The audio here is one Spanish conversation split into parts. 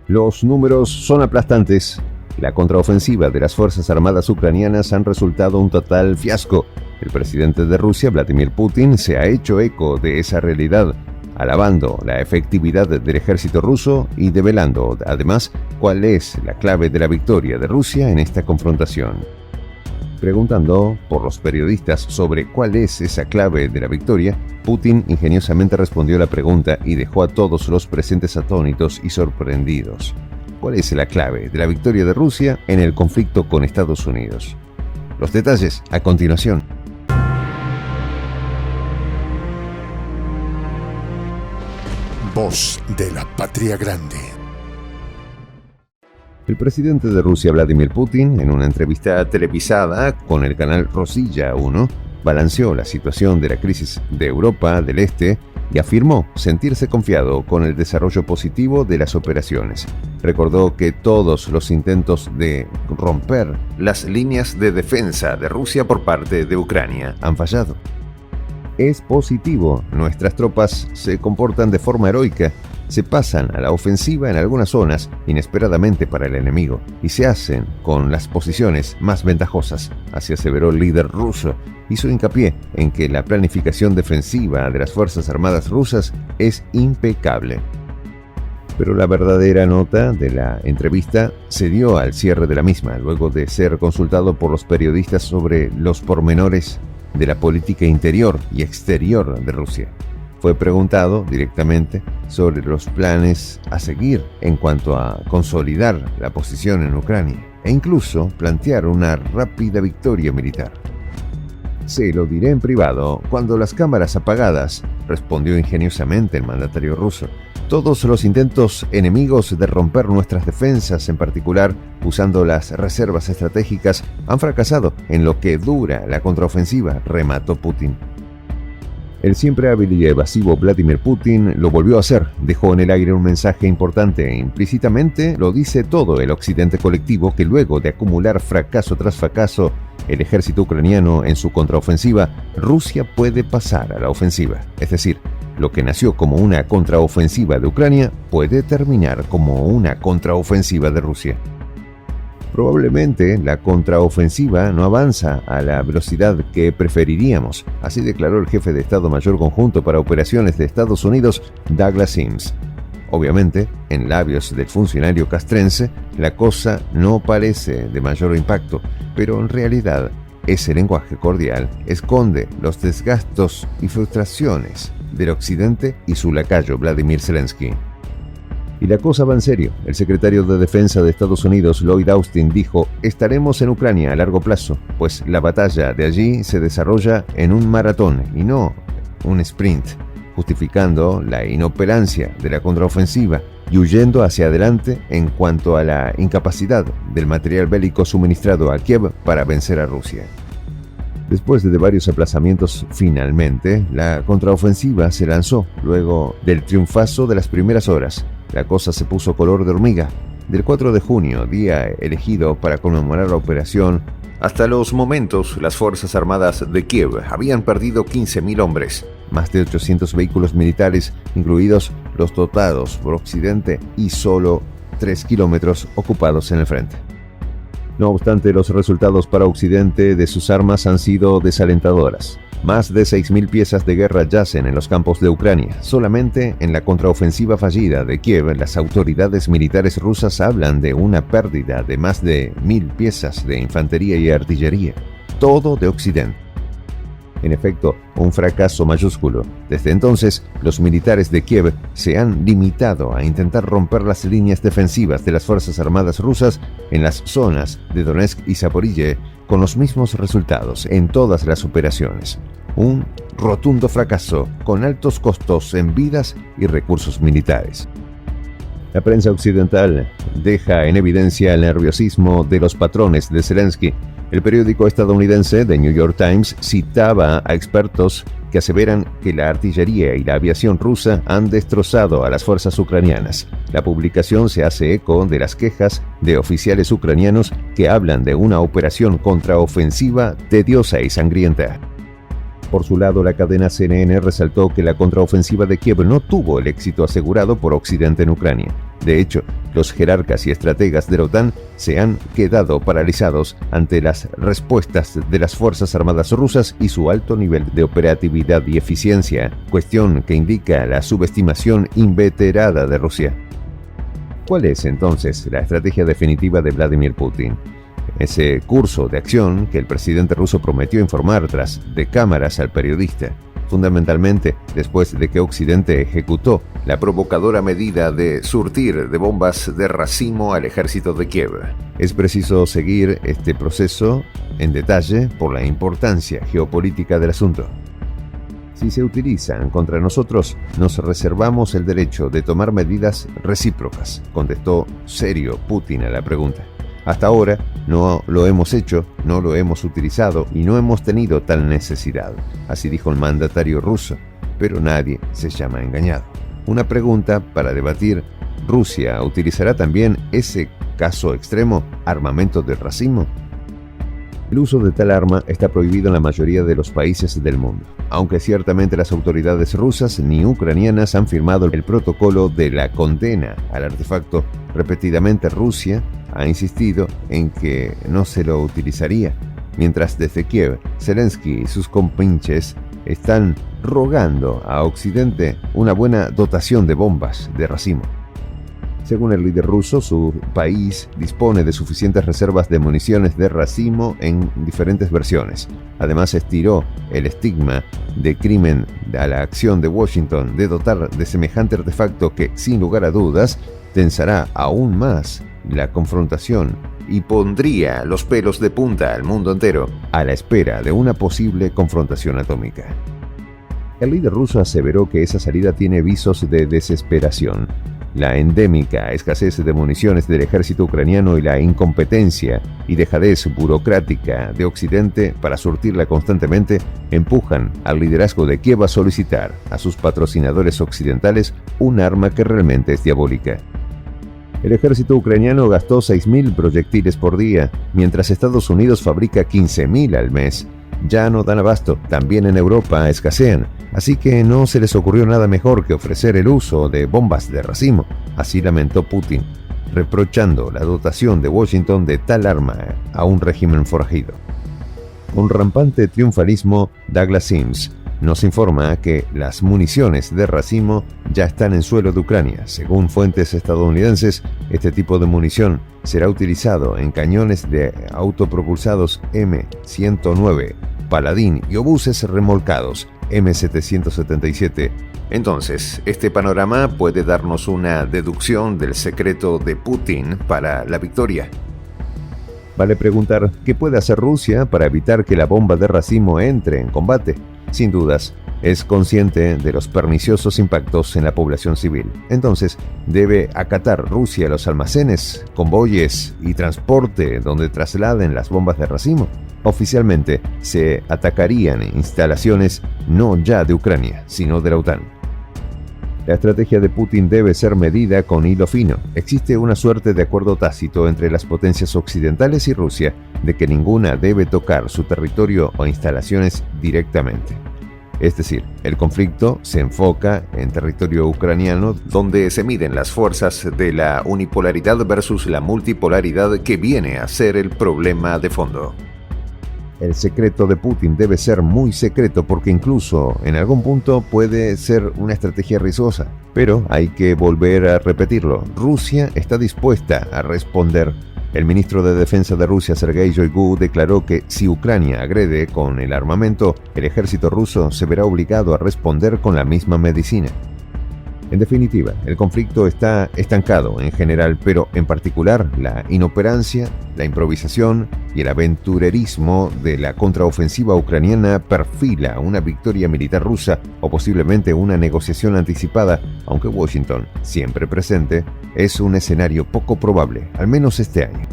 Los números son aplastantes. La contraofensiva de las Fuerzas Armadas ucranianas han resultado un total fiasco. El presidente de Rusia, Vladimir Putin, se ha hecho eco de esa realidad, alabando la efectividad del ejército ruso y develando, además, cuál es la clave de la victoria de Rusia en esta confrontación. Preguntando por los periodistas sobre cuál es esa clave de la victoria, Putin ingeniosamente respondió la pregunta y dejó a todos los presentes atónitos y sorprendidos. ¿Cuál es la clave de la victoria de Rusia en el conflicto con Estados Unidos? Los detalles a continuación. Voz de la Patria Grande. El presidente de Rusia, Vladimir Putin, en una entrevista televisada con el canal Rosilla 1, balanceó la situación de la crisis de Europa del Este y afirmó sentirse confiado con el desarrollo positivo de las operaciones. Recordó que todos los intentos de romper las líneas de defensa de Rusia por parte de Ucrania han fallado. Es positivo, nuestras tropas se comportan de forma heroica, se pasan a la ofensiva en algunas zonas inesperadamente para el enemigo y se hacen con las posiciones más ventajosas, así aseveró el líder ruso. Hizo hincapié en que la planificación defensiva de las Fuerzas Armadas rusas es impecable. Pero la verdadera nota de la entrevista se dio al cierre de la misma, luego de ser consultado por los periodistas sobre los pormenores de la política interior y exterior de Rusia. Fue preguntado directamente sobre los planes a seguir en cuanto a consolidar la posición en Ucrania e incluso plantear una rápida victoria militar. Se lo diré en privado cuando las cámaras apagadas, respondió ingeniosamente el mandatario ruso. Todos los intentos enemigos de romper nuestras defensas, en particular usando las reservas estratégicas, han fracasado en lo que dura la contraofensiva, remató Putin. El siempre hábil y evasivo Vladimir Putin lo volvió a hacer, dejó en el aire un mensaje importante e implícitamente lo dice todo el occidente colectivo que luego de acumular fracaso tras fracaso el ejército ucraniano en su contraofensiva, Rusia puede pasar a la ofensiva. Es decir, lo que nació como una contraofensiva de Ucrania puede terminar como una contraofensiva de Rusia. Probablemente la contraofensiva no avanza a la velocidad que preferiríamos, así declaró el jefe de Estado Mayor Conjunto para Operaciones de Estados Unidos, Douglas Sims. Obviamente, en labios del funcionario castrense, la cosa no parece de mayor impacto, pero en realidad ese lenguaje cordial esconde los desgastos y frustraciones del Occidente y su lacayo Vladimir Zelensky. Y la cosa va en serio. El secretario de Defensa de Estados Unidos, Lloyd Austin, dijo: estaremos en Ucrania a largo plazo, pues la batalla de allí se desarrolla en un maratón y no un sprint, justificando la inoperancia de la contraofensiva y huyendo hacia adelante en cuanto a la incapacidad del material bélico suministrado a Kiev para vencer a Rusia. Después de varios aplazamientos, finalmente, la contraofensiva se lanzó luego del triunfazo de las primeras horas. La cosa se puso color de hormiga. Del 4 de junio, día elegido para conmemorar la operación, hasta los momentos, las Fuerzas Armadas de Kiev habían perdido 15.000 hombres, más de 800 vehículos militares, incluidos los dotados por Occidente, y solo 3 kilómetros ocupados en el frente. No obstante, los resultados para Occidente de sus armas han sido desalentadoras. Más de 6.000 piezas de guerra yacen en los campos de Ucrania. Solamente en la contraofensiva fallida de Kiev, las autoridades militares rusas hablan de una pérdida de más de 1.000 piezas de infantería y artillería. Todo de Occidente. En efecto, un fracaso mayúsculo. Desde entonces, los militares de Kiev se han limitado a intentar romper las líneas defensivas de las Fuerzas Armadas rusas en las zonas de Donetsk y Zaporilla, con los mismos resultados en todas las operaciones. Un rotundo fracaso, con altos costos en vidas y recursos militares. La prensa occidental deja en evidencia el nerviosismo de los patrones de Zelensky. El periódico estadounidense The New York Times citaba a expertos que aseveran que la artillería y la aviación rusa han destrozado a las fuerzas ucranianas. La publicación se hace eco de las quejas de oficiales ucranianos que hablan de una operación contraofensiva tediosa y sangrienta. Por su lado, la cadena CNN resaltó que la contraofensiva de Kiev no tuvo el éxito asegurado por Occidente en Ucrania. De hecho, los jerarcas y estrategas de la OTAN se han quedado paralizados ante las respuestas de las Fuerzas Armadas rusas y su alto nivel de operatividad y eficiencia, cuestión que indica la subestimación inveterada de Rusia. ¿Cuál es entonces la estrategia definitiva de Vladimir Putin? Ese curso de acción que el presidente ruso prometió informar tras de cámaras al periodista, fundamentalmente después de que Occidente ejecutó la provocadora medida de surtir de bombas de racimo al ejército de Kiev. Es preciso seguir este proceso en detalle por la importancia geopolítica del asunto. Si se utilizan contra nosotros, nos reservamos el derecho de tomar medidas recíprocas, contestó serio Putin a la pregunta. Hasta ahora no lo hemos hecho, no lo hemos utilizado y no hemos tenido tal necesidad, así dijo el mandatario ruso, pero nadie se llama engañado. Una pregunta para debatir: ¿Rusia utilizará también ese caso extremo, armamento de racimo? El uso de tal arma está prohibido en la mayoría de los países del mundo, aunque ciertamente las autoridades rusas ni ucranianas han firmado el protocolo de la condena al artefacto. Repetidamente Rusia ha insistido en que no se lo utilizaría, mientras desde Kiev, Zelensky y sus compinches están rogando a Occidente una buena dotación de bombas de racimo. Según el líder ruso, su país dispone de suficientes reservas de municiones de racimo en diferentes versiones. Además, estiró el estigma de crimen a la acción de Washington de dotar de semejante artefacto que, sin lugar a dudas, tensará aún más la confrontación y pondría los pelos de punta al mundo entero a la espera de una posible confrontación atómica. El líder ruso aseveró que esa salida tiene visos de desesperación. La endémica escasez de municiones del ejército ucraniano y la incompetencia y dejadez burocrática de Occidente para surtirla constantemente empujan al liderazgo de Kiev a solicitar a sus patrocinadores occidentales un arma que realmente es diabólica. El ejército ucraniano gastó 6.000 proyectiles por día, mientras Estados Unidos fabrica 15.000 al mes. Ya no dan abasto, también en Europa escasean, así que no se les ocurrió nada mejor que ofrecer el uso de bombas de racimo, así lamentó Putin, reprochando la dotación de Washington de tal arma a un régimen forajido. Con rampante triunfalismo, Douglas Sims nos informa que las municiones de racimo ya están en suelo de Ucrania. Según fuentes estadounidenses, este tipo de munición será utilizado en cañones de autopropulsados M109, Paladín y obuses remolcados M777. Entonces, este panorama puede darnos una deducción del secreto de Putin para la victoria. Vale preguntar, ¿qué puede hacer Rusia para evitar que la bomba de racimo entre en combate? Sin dudas, es consciente de los perniciosos impactos en la población civil. Entonces, debe acatar Rusia los almacenes, convoyes y transporte donde trasladen las bombas de racimo. Oficialmente, se atacarían instalaciones no ya de Ucrania, sino de la OTAN. La estrategia de Putin debe ser medida con hilo fino. Existe una suerte de acuerdo tácito entre las potencias occidentales y Rusia de que ninguna debe tocar su territorio o instalaciones directamente. Es decir, el conflicto se enfoca en territorio ucraniano, donde se miden las fuerzas de la unipolaridad versus la multipolaridad que viene a ser el problema de fondo. El secreto de Putin debe ser muy secreto porque incluso en algún punto puede ser una estrategia riesgosa. Pero hay que volver a repetirlo. Rusia está dispuesta a responder. El ministro de Defensa de Rusia, Sergei Shoigu, declaró que si Ucrania agrede con el armamento, el ejército ruso se verá obligado a responder con la misma medicina. En definitiva, el conflicto está estancado en general, pero en particular la inoperancia, la improvisación y el aventurerismo de la contraofensiva ucraniana perfila una victoria militar rusa o posiblemente una negociación anticipada, aunque Washington, siempre presente, es un escenario poco probable, al menos este año.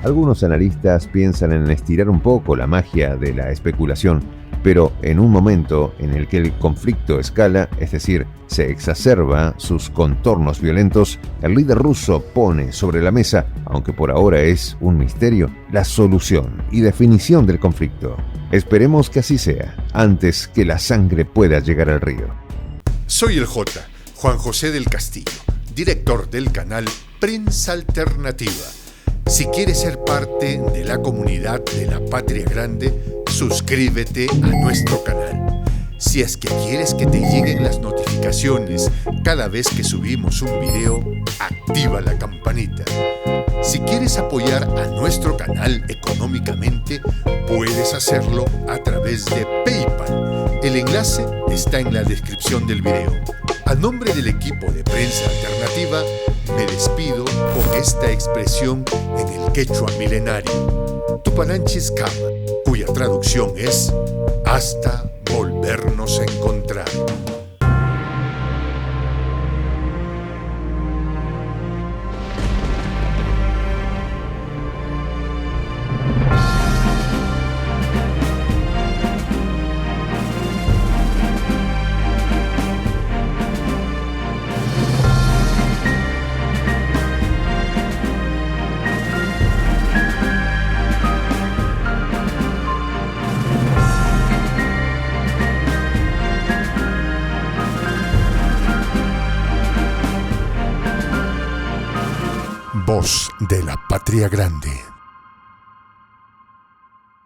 Algunos analistas piensan en estirar un poco la magia de la especulación, pero en un momento en el que el conflicto escala, es decir, se exacerba sus contornos violentos, el líder ruso pone sobre la mesa, aunque por ahora es un misterio, la solución y definición del conflicto. Esperemos que así sea, antes que la sangre pueda llegar al río. Soy el J, Juan José del Castillo, director del canal Prensa Alternativa. Si quieres ser parte de la comunidad de la Patria Grande, suscríbete a nuestro canal. Si es que quieres que te lleguen las notificaciones cada vez que subimos un video, activa la campanita. Si quieres apoyar a nuestro canal económicamente, puedes hacerlo a través de PayPal. El enlace está en la descripción del video. A nombre del equipo de Prensa Alternativa, me despido con esta expresión en el quechua milenario, Tupananchis Kama, cuya traducción es hasta volvernos a encontrar. Voz de la Patria Grande.